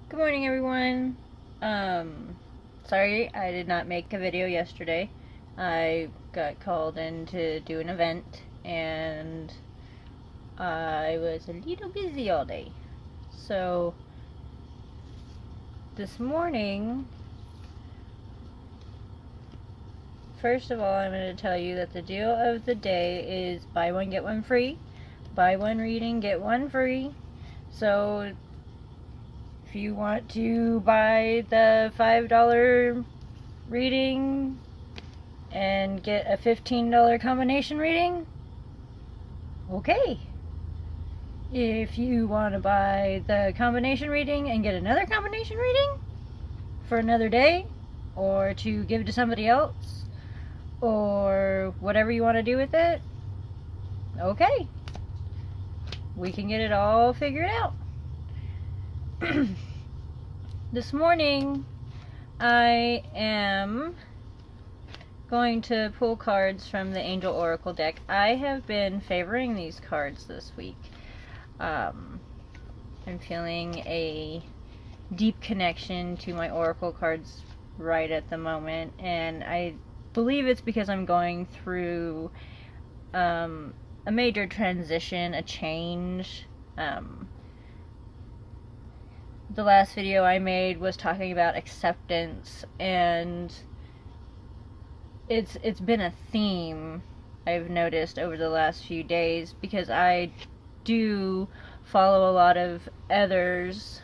Good morning, everyone. Sorry I did not make a video yesterday. I got called in to do an event, and I was a little busy all day. So, this morning, first of all, I'm going to tell you that the deal of the day is buy one, get one free. Buy one reading, get one free. So, if you want to buy the $5 reading and get a $15 combination reading, okay. If you want to buy the combination reading and get another combination reading for another day, or to give to somebody else, or whatever you want to do with it, okay. We can get it all figured out. This morning, I am going to pull cards from the Angel Oracle deck. I have been favoring these cards this week. I'm feeling a deep connection to my Oracle cards right at the moment, and I believe it's because I'm going through a major transition, a change. The last video I made was talking about acceptance, and it's been a theme I've noticed over the last few days, because I do follow a lot of others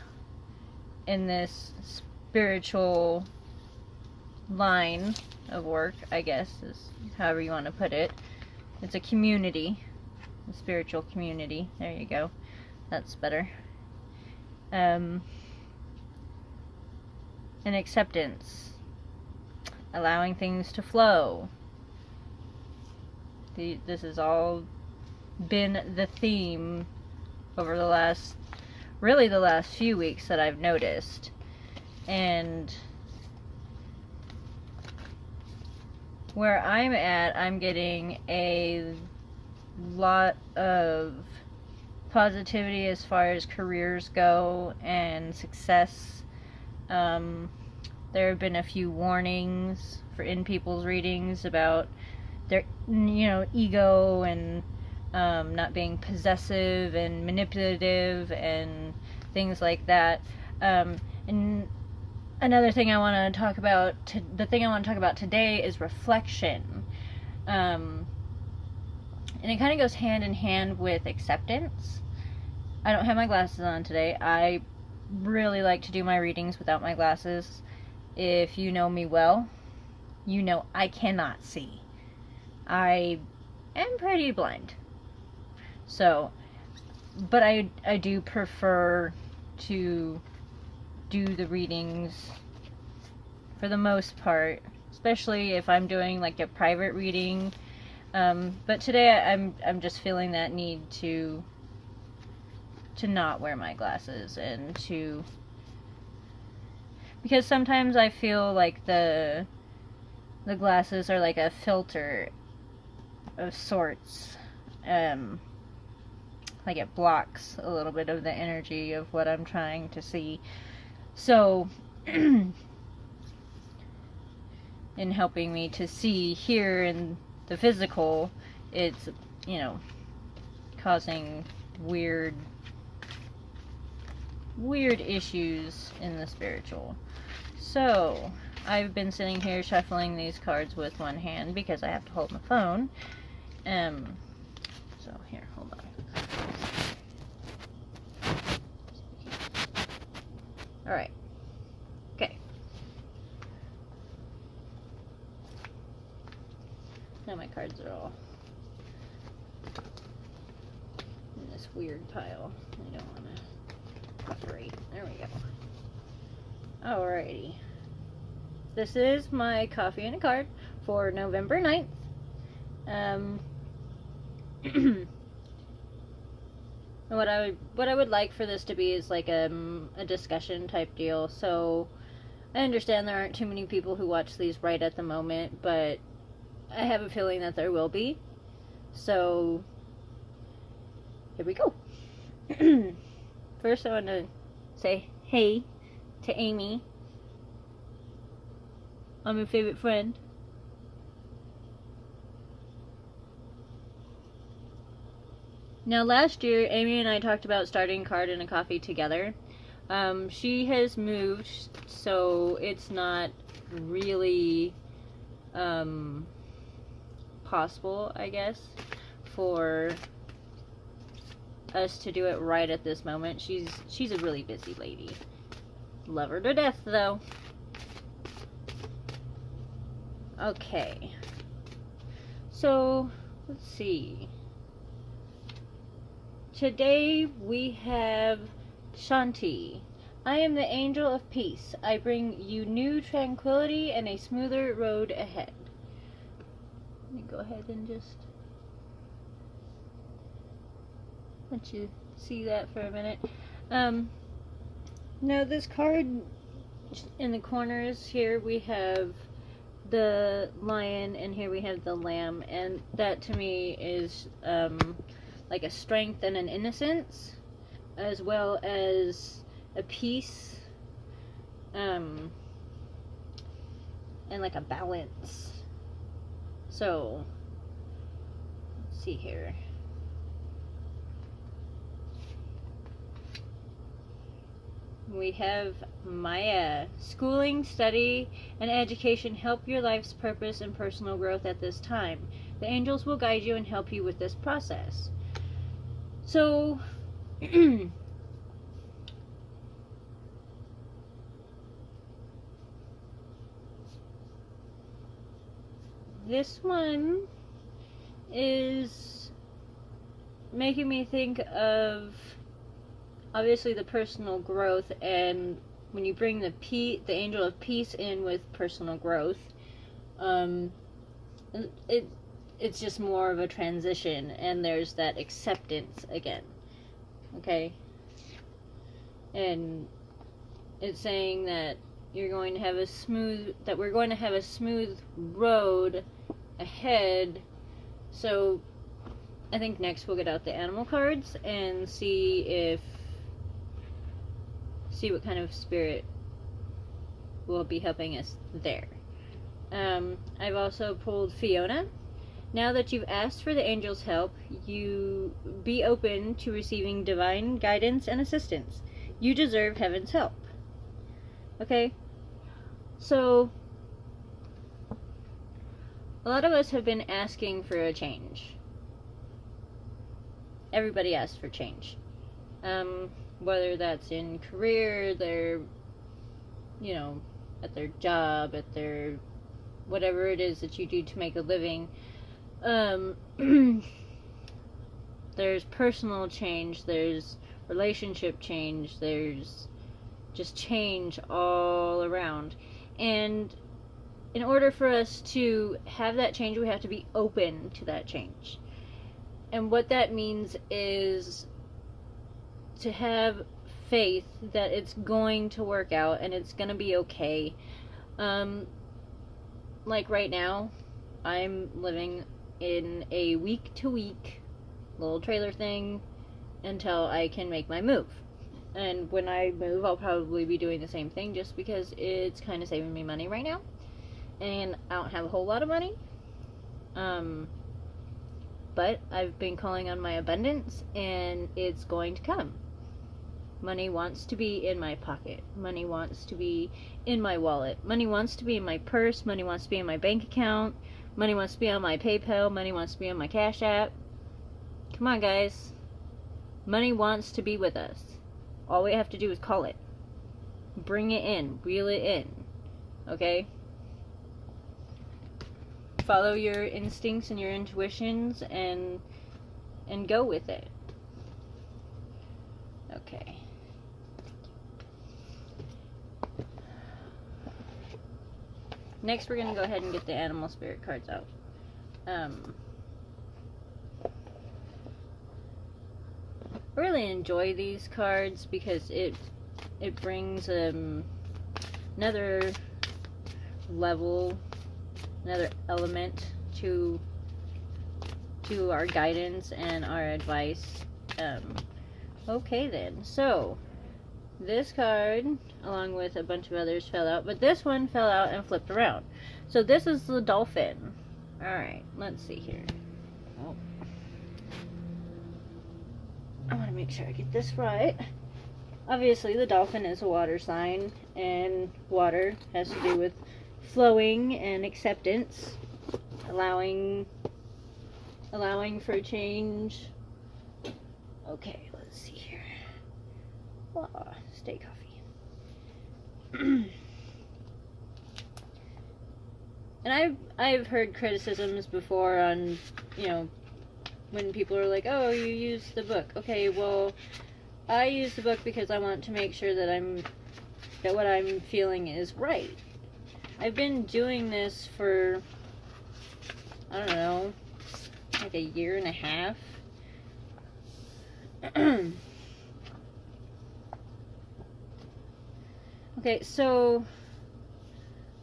in this spiritual line of work, I guess, is however you want to put it. It's a community, a spiritual community. There you go. That's better. And acceptance, allowing things to flow. This has all been the theme over the last few weeks that I've noticed. And where I'm at, I'm getting a lot of positivity as far as careers go and success. There have been a few warnings in people's readings about their, ego and not being possessive and manipulative and things like that. And another thing I want to talk about, the thing I want to talk about today is reflection. And it kind of goes hand in hand with acceptance. I don't have my glasses on today. I really like to do my readings without my glasses. If you know me well, you know I cannot see. I am pretty blind. So, but I do prefer to do the readings for the most part, especially if I'm doing like a private reading. But today I'm just feeling that need to not wear my glasses, and because sometimes I feel like the glasses are like a filter of sorts. Like it blocks a little bit of the energy of what I'm trying to see. So in helping me to see here in the physical, it's, causing weird issues in the spiritual. So I've been sitting here shuffling these cards with one hand because I have to hold my phone. So here, hold on. Alright. Okay. Now my cards are all in this weird pile. I don't want to separate. There we go. Alrighty. This is my coffee and a card for November 9th. What I would like for this to be is like a discussion type deal. So I understand there aren't too many people who watch these right at the moment, but I have a feeling that there will be. So here we go. First I want to say hey to Amy. I'm your favorite friend. Now, last year, Amy and I talked about starting Card and a Coffee together. She has moved, so it's not really possible, I guess, for us to do it right at this moment. She's a really busy lady. Love her to death, though. Okay. So, let's see. Today we have Shanti. I am the angel of peace. I bring you new tranquility and a smoother road ahead. Let me go ahead and just let you see that for a minute. Now this card, in the corners here we have the lion and here we have the lamb, and that to me is like a strength and an innocence, as well as a peace, and like a balance. So, let's see here. We have Maya. Schooling, study, and education help your life's purpose and personal growth at this time. The angels will guide you and help you with this process. So, this one is making me think of, obviously, the personal growth, and when you bring the angel of peace in with personal growth, it's just more of a transition, and there's that acceptance again. Okay? And it's saying that we're going to have a smooth road ahead. So I think next we'll get out the animal cards and see what kind of spirit will be helping us there. I've also pulled Fiona. Now that you've asked for the angels' help, you be open to receiving divine guidance and assistance. You deserve heaven's help. Okay? So, a lot of us have been asking for a change. Everybody asks for change. Whether that's in career, at their job, at their whatever it is that you do to make a living. There's personal change, there's relationship change, there's just change all around. And in order for us to have that change, we have to be open to that change. And what that means is to have faith that it's going to work out and it's going to be okay. Like right now, I'm living in a week-to-week little trailer thing until I can make my move. And when I move, I'll probably be doing the same thing just because it's kind of saving me money right now. And I don't have a whole lot of money. But I've been calling on my abundance, and it's going to come. Money wants to be in my pocket. Money wants to be in my wallet. Money wants to be in my purse. Money wants to be in my bank account. Money wants to be on my PayPal. Money wants to be on my Cash App. Come on, guys. Money wants to be with us. All we have to do is call it. Bring it in. Reel it in. Okay? Follow your instincts and your intuitions and go with it. Okay. Next, we're going to go ahead and get the animal spirit cards out. I really enjoy these cards because it brings another level, another element to our guidance and our advice. Okay then, so this card, along with a bunch of others, fell out, but this one fell out and flipped around. So this is the dolphin. Alright, let's see here. Oh. I want to make sure I get this right. Obviously, the dolphin is a water sign, and water has to do with flowing and acceptance, allowing for change. Okay, let's see here. Stay coffee. And I've heard criticisms before on, you know, when people are like, oh, you use the book. Okay, well, I use the book because I want to make sure that what I'm feeling is right. I've been doing this for, I don't know, like a year and a half. Okay, so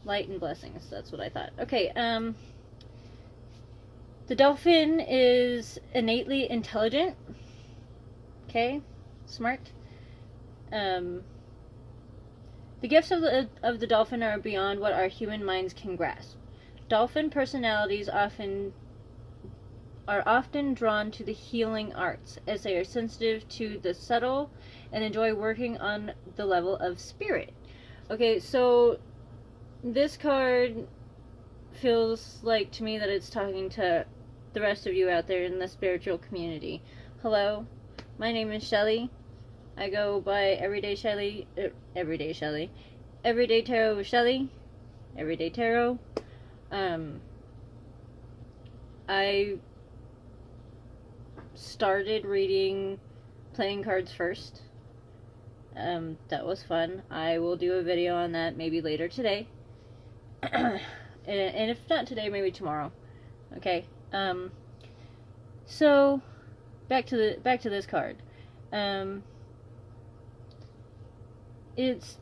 light and blessings, that's what I thought. Okay, the dolphin is innately intelligent. Okay, smart. The gifts of the dolphin are beyond what our human minds can grasp. Dolphin personalities are often drawn to the healing arts, as they are sensitive to the subtle and enjoy working on the level of spirit. Okay, so this card feels like to me that it's talking to the rest of you out there in the spiritual community. Hello, my name is Shelly. I go by Everyday Shelly, Everyday Tarot with Shelly, Everyday Tarot. I started reading playing cards first. That was fun. I will do a video on that maybe later today. And if not today, maybe tomorrow. Okay. So back to this card. It's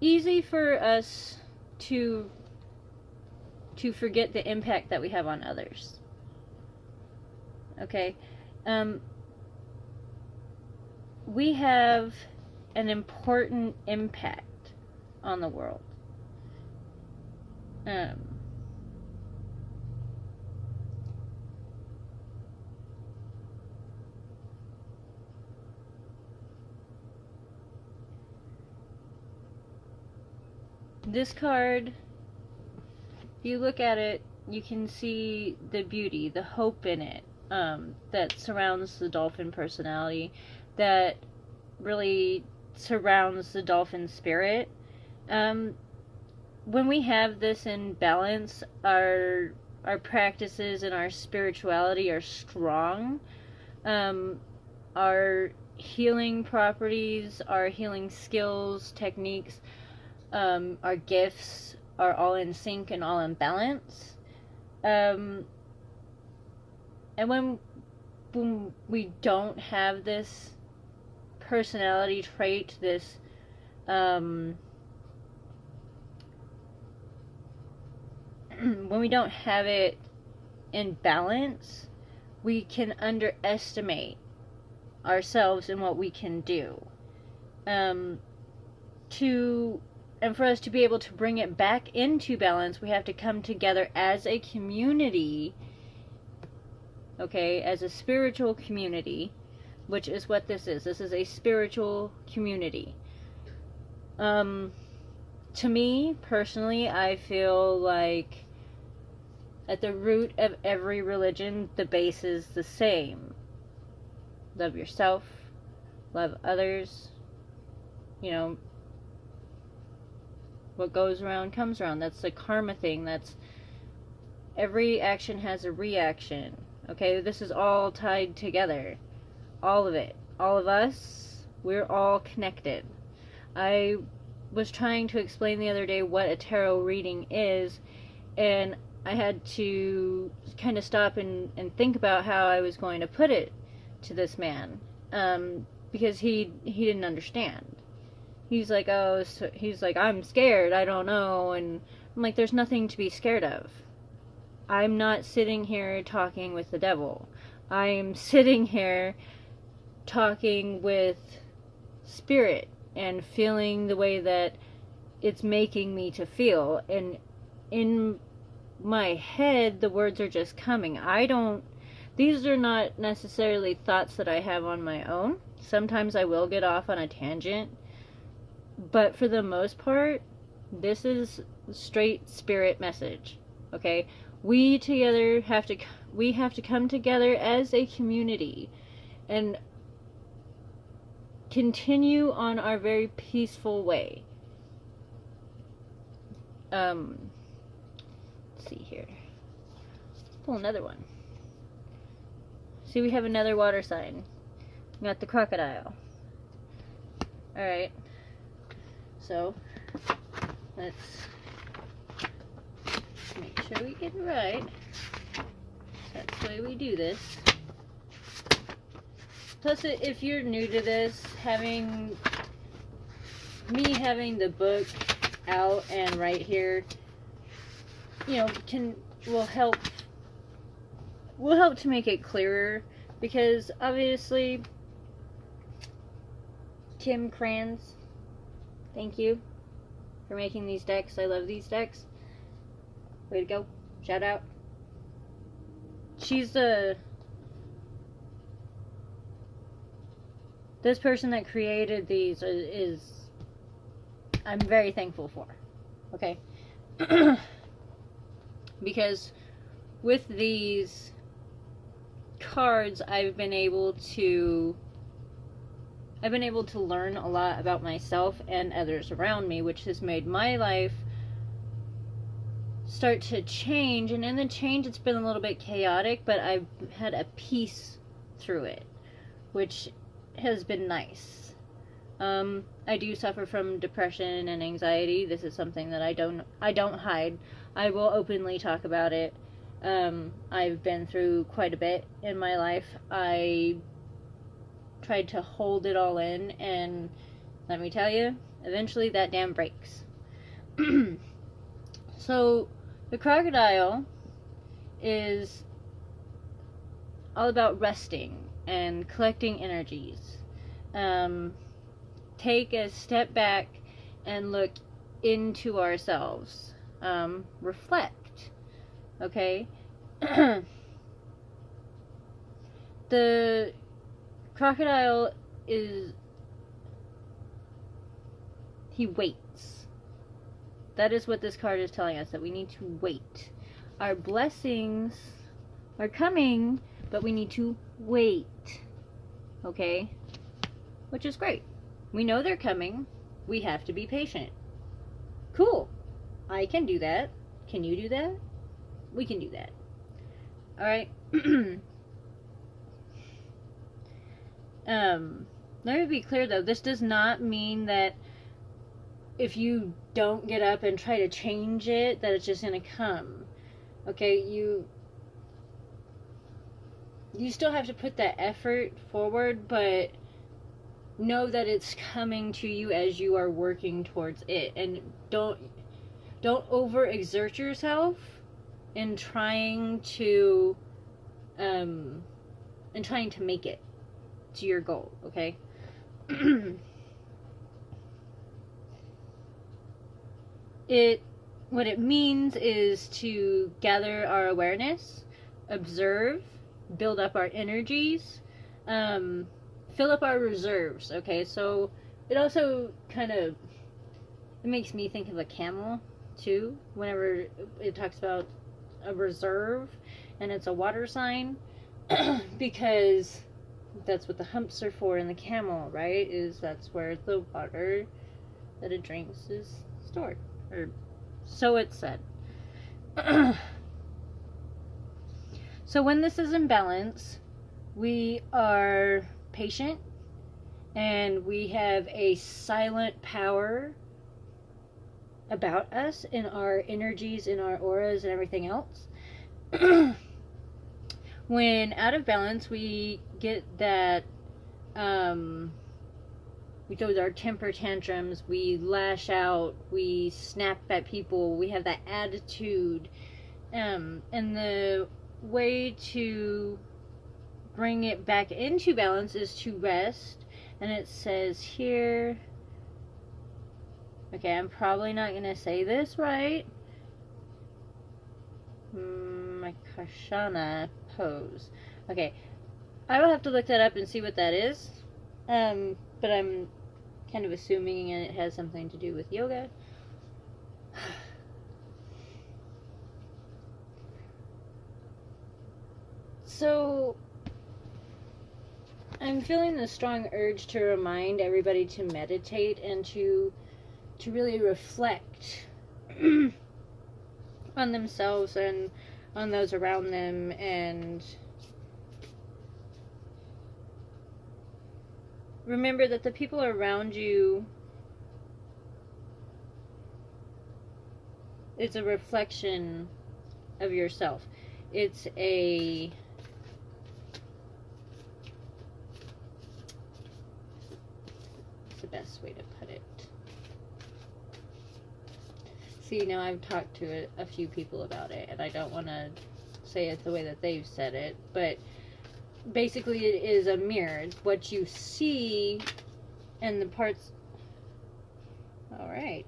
easy for us to forget the impact that we have on others. Okay. We have an important impact on the world. This card, if you look at it, you can see the beauty, the hope in it, that surrounds the dolphin personality, that really surrounds the dolphin spirit. When we have this in balance, our practices and our spirituality are strong. Our healing properties, our healing skills, techniques, our gifts are all in sync and all in balance. And when we don't have this personality trait, this when we don't have it in balance, we can underestimate ourselves and what we can do. And for us to be able to bring it back into balance, we have to come together as a community, okay, as a spiritual community, which is what this is. This is a spiritual community. To me, personally, I feel like at the root of every religion, the base is the same. Love yourself, love others, you know, what goes around comes around. That's the karma thing. That's every action has a reaction. Okay, this is all tied together. All of it. All of us, we're all connected. I was trying to explain the other day what a tarot reading is, and I had to kind of stop and think about how I was going to put it to this man, because he didn't understand. He's like, I'm scared, I don't know, and I'm like, there's nothing to be scared of. I'm not sitting here talking with the devil. I'm sitting here talking with spirit, and feeling the way that it's making me to feel. And in my head, the words are just coming. These are not necessarily thoughts that I have on my own. Sometimes I will get off on a tangent, but for the most part, this is straight spirit message. Okay? We have to come together as a community and continue on our very peaceful way. Let's see here. Let's pull another one. See, we have another water sign. We got the crocodile. Alright. So, let's make sure we get it right. That's the way we do this. Plus, if you're new to this, having the book out and right here, you know, will help to make it clearer, because obviously Kim Kranz, thank you for making these decks. I love these decks. Way to go. Shout out. This person that created these is I'm very thankful for. Okay? Because with these cards, I've been able to learn a lot about myself and others around me, which has made my life start to change. And in the change, it's been a little bit chaotic, but I've had a peace through it, which has been nice. I do suffer from depression and anxiety. This is something that I don't hide. I will openly talk about it. I've been through quite a bit in my life. I tried to hold it all in, and let me tell you, eventually that dam breaks. So, the crocodile is all about resting and collecting energies. Take a step back and look into ourselves. Reflect. Okay? The crocodile he waits. That is what this card is telling us, that we need to wait. Our blessings are coming, but we need to wait. Okay? Which is great. We know they're coming. We have to be patient. Cool. I can do that. Can you do that? We can do that. Alright? Let me be clear though, this does not mean that if you don't get up and try to change it, that it's just gonna come. Okay, you still have to put that effort forward, but know that it's coming to you as you are working towards it. And don't overexert yourself in trying to make it to your goal, okay? What it means is to gather our awareness, observe, build up our energies, fill up our reserves, okay? So it also it makes me think of a camel too, whenever it talks about a reserve and it's a water sign, because that's what the humps are for in the camel, right? That's where the water that it drinks is stored, or so it's said. So when this is in balance, we are patient and we have a silent power about us in our energies, in our auras, and everything else. When out of balance, we get that we go with our temper tantrums, we lash out, we snap at people, we have that attitude, and the way to bring it back into balance is to rest. And it says here, Okay, I'm probably not going to say this right. Makashana pose. Okay, I will have to look that up and see what that is. But I'm kind of assuming it has something to do with yoga. So, I'm feeling the strong urge to remind everybody to meditate and to really reflect on themselves and on those around them, and remember that the people around you, it's a reflection of yourself. It's the best way to put it. See, now I've talked to a few people about it, and I don't want to say it the way that they've said it, but basically it is a mirror. What you see and the parts... Alright.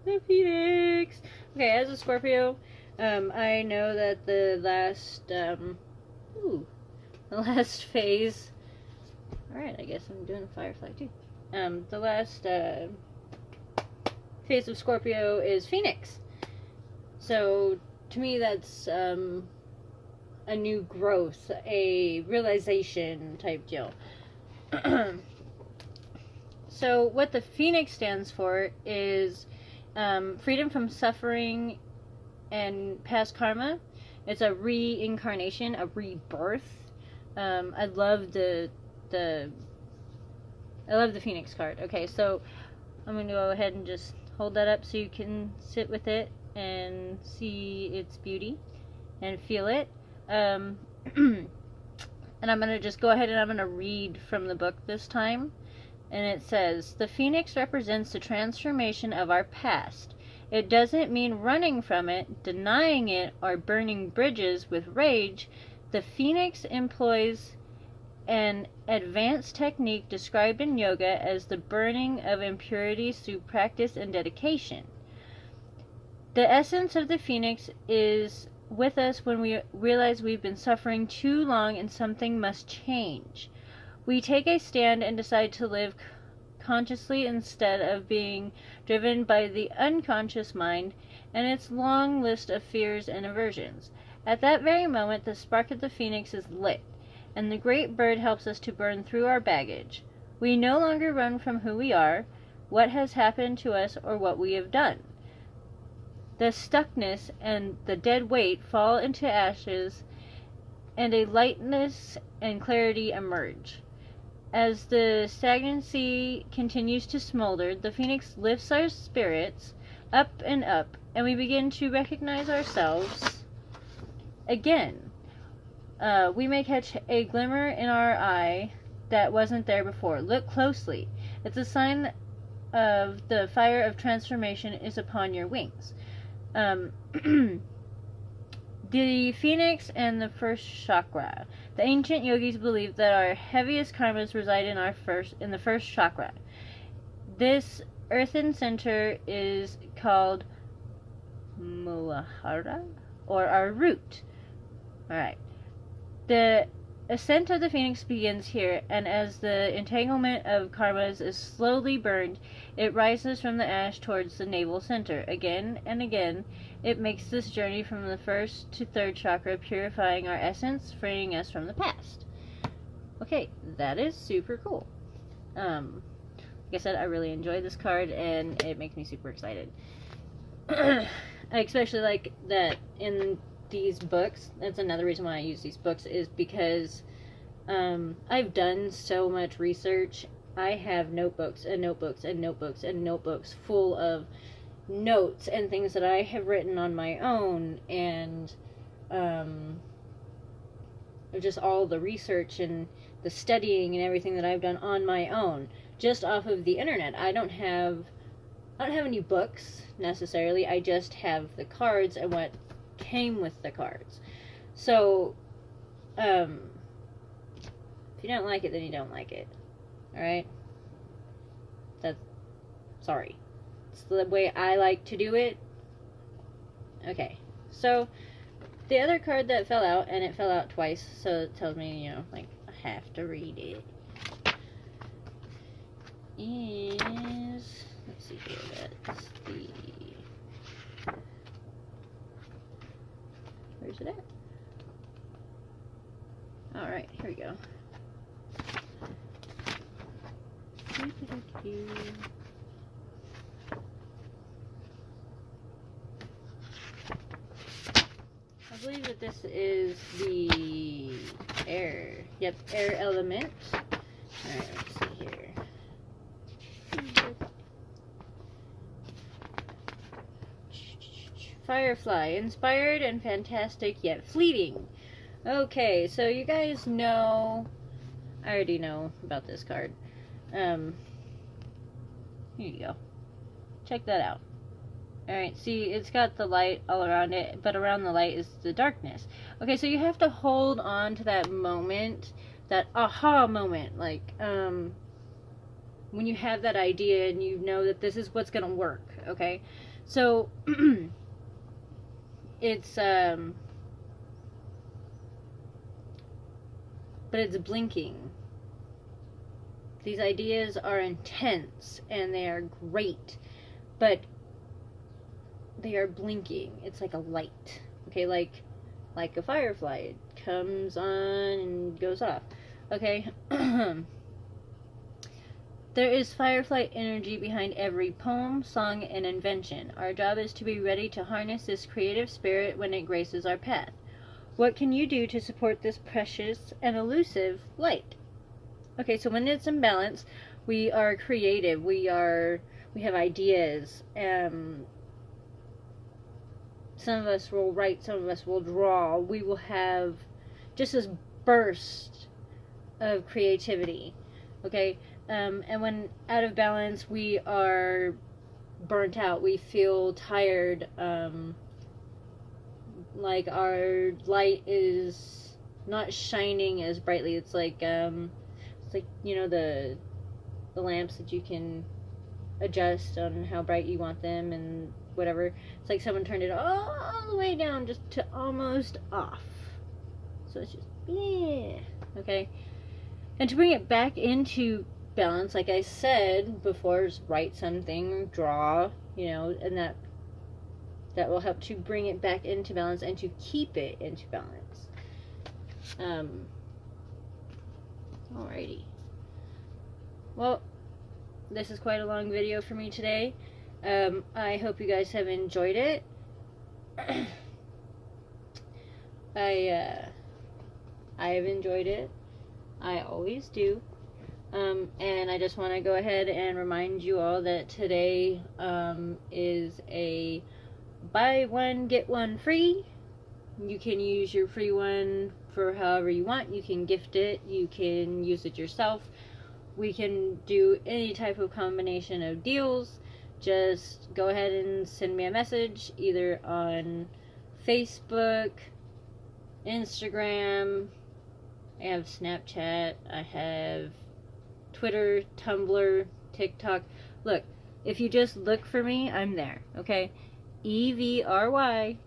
The Phoenix! Okay, as a Scorpio, I know that the last phase... Alright, I guess I'm doing a Firefly too. The last phase of Scorpio is Phoenix. So, to me, that's a new growth, a realization type deal. So, what the Phoenix stands for is freedom from suffering and past karma. It's a reincarnation, a rebirth. I love the Phoenix card. Okay, so I'm going to go ahead and just hold that up so you can sit with it and see its beauty and feel it. And I'm going to just go ahead and I'm going to read from the book this time. And it says, the Phoenix represents the transformation of our past. It doesn't mean running from it, denying it, or burning bridges with rage. The Phoenix employs an advanced technique described in yoga as the burning of impurities through practice and dedication. The essence of the Phoenix is with us when we realize we've been suffering too long and something must change. We take a stand and decide to live consciously instead of being driven by the unconscious mind and its long list of fears and aversions. At that very moment, the spark of the Phoenix is lit, and the great bird helps us to burn through our baggage. We no longer run from who we are, what has happened to us, or what we have done. The stuckness and the dead weight fall into ashes, and a lightness and clarity emerge. As the stagnancy continues to smolder, the Phoenix lifts our spirits up, and we begin to recognize ourselves again. We may catch a glimmer in our eye that wasn't there before. Look closely. It's a sign of the fire of transformation is upon your wings. The Phoenix and the first chakra. The ancient yogis believed that our heaviest karmas reside in the first chakra. This earthen center is called Muladhara, or our root. Alright. The ascent of the Phoenix begins here, and as the entanglement of karmas is slowly burned, it rises from the ash towards the navel center. Again and again, it makes this journey from the first to third chakra, purifying our essence, freeing us from the past. Okay, that is super cool. Like I said, I really enjoy this card, and it makes me super excited. I especially like that in these books. That's another reason why I use these books, is because I've done so much research. I have notebooks and notebooks and notebooks and notebooks full of notes and things that I have written on my own, and just all the research and the studying and everything that I've done on my own, just off of the internet. I don't have any books necessarily. I just have the cards and what came with the cards. So if you don't like it, then you don't like it. Alright? That's, sorry. It's the way I like to do it. Okay, so the other card that fell out, and it fell out twice, so it tells me, you know, like, I have to read it, is, let's see here, that's the, where's it at? Alright, here we go. I believe that this is the air. Yep, air element. Alright, let's see here. Firefly, inspired and fantastic yet fleeting. Okay, so you guys know, I already know about this card. Here you go. Check that out. Alright, see, it's got the light all around it, but around the light is the darkness. Okay, so you have to hold on to that moment, that aha moment, like, when you have that idea and you know that this is what's gonna work, okay? So, it's, but it's blinking. These ideas are intense and they are great, but they are blinking. It's like a light, okay, like a firefly. It comes on and goes off, okay. There is firefly energy behind every poem, song, and invention. Our job is to be ready to harness this creative spirit when it graces our path. What can you do to support this precious and elusive light? Okay, so when it's in balance, we are creative. We have ideas. Some of us will write, some of us will draw. We will have just this burst of creativity. Okay, and when out of balance, we are burnt out. We feel tired. Like our light is not shining as brightly. It's like you know, the lamps that you can adjust on how bright you want them and whatever. It's like someone turned it all the way down just to almost off. So it's just, yeah, okay. And to bring it back into balance, like I said before, is write something, draw, you know, and that will help to bring it back into balance and to keep it into balance. Alrighty. Well, this is quite a long video for me today. I hope you guys have enjoyed it. I have enjoyed it. I always do. And I just want to go ahead and remind you all that today is a buy one, get one free. You can use your free one for however you want. You can gift it. You can use it yourself. We can do any type of combination of deals. Just go ahead and send me a message either on Facebook, Instagram, I have Snapchat, I have Twitter, Tumblr, TikTok. Look, if you just look for me, I'm there, okay? EVRYTAR,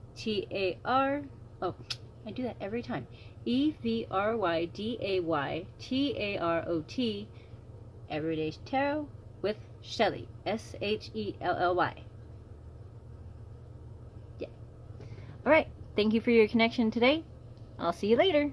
oh, I do that every time. EVRYDAYTAROT, Everyday Tarot with Shelly, SHELLY. Yeah. Alright, thank you for your connection today. I'll see you later.